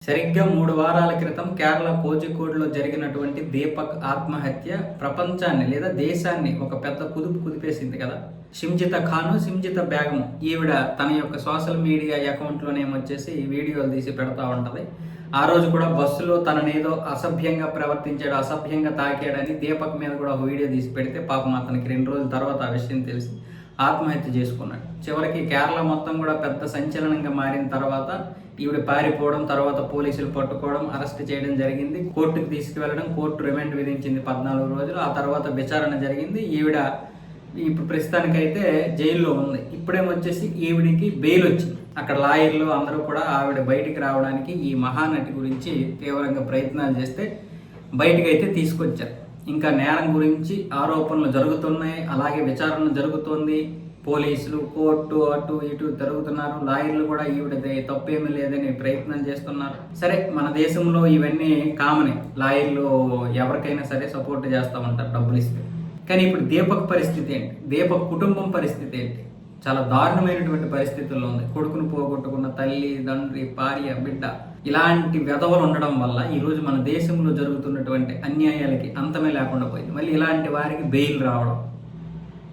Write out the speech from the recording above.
సరిగ్గా 3 వారాల క్రితం కేరళ కోజికోడ్‌లో జరిగినటువంటి దీపక్ ఆత్మహత్య ప్రపంచాన్ని లేదా దేశాన్ని ఒక పెద్ద కుదుపు కుదిపేసింది కదా! షిమ్జిత ఖాను, షిమ్జిత బేగం ఈవిడ తన యొక్క సోషల్ మీడియా అకౌంట్‌లోనేమొచ్చేసి వీడియోలు తీసి పెడతా ఉంటది. ఆ రోజు కూడా బస్సులో తననేదో అసభ్యంగా ప్రవర్తించాడు, అసభ్యంగా తాకాడని దీపక్ మీద కూడా ఒక వీడియో తీసి పెడితే పాపం అతనికి 2 రోజుల తర్వాత ఆ విషయం తెలిసి ఆత్మహత్య చేసుకున్నాడు. చివరికి కేరళ మొత్తం కూడా పెద్ద సంచలనంగా మారిన తర్వాత ఈవిడ పారిపోవడం, తర్వాత పోలీసులు పట్టుకోవడం, అరెస్ట్ చేయడం జరిగింది. కోర్టుకు తీసుకువెళ్ళడం, కోర్టు రిమాండ్ విధించింది 14 రోజులు. ఆ తర్వాత విచారణ జరిగింది. ఈవిడ ఇప్పుడు ప్రస్తుతానికైతే జైల్లో ఉంది. ఇప్పుడేమొచ్చేసి ఈవిడికి బెయిల్ వచ్చింది. అక్కడ లాయర్లు అందరూ కూడా ఆవిడ బయటికి రావడానికి ఈ మహానటి గురించి తీవ్రంగా ప్రయత్నాలు చేస్తే బయటకైతే తీసుకొచ్చారు. ఇంకా నేరం గురించి ఆరోపణలు జరుగుతున్నాయి, అలాగే విచారణ జరుగుతోంది. పోలీసులు, కోర్టు అటు ఇటు తిరుగుతున్నారు. లాయర్లు కూడా ఈవిడది తప్పేమీ లేదని ప్రయత్నం చేస్తున్నారు. సరే, మన దేశంలో ఇవన్నీ కామనే. లాయర్లు ఎవరికైనా సరే సపోర్ట్ చేస్తూ ఉంటారు డబ్బులు ఇస్తే. కానీ ఇప్పుడు దీపక్ పరిస్థితి ఏంటి? దీపక్ కుటుంబం పరిస్థితి ఏంటి? చాలా దారుణమైనటువంటి పరిస్థితుల్లో ఉంది. కొడుకును పోగొట్టుకున్న తల్లి, తండ్రి, భార్య, బిడ్డ ఇలాంటి వెధవలు ఉండడం వల్ల ఈరోజు మన దేశంలో జరుగుతున్నటువంటి అన్యాయాలకి అంతమే లేకుండా పోయింది. మళ్ళీ ఇలాంటి వారికి బెయిల్ రావడం,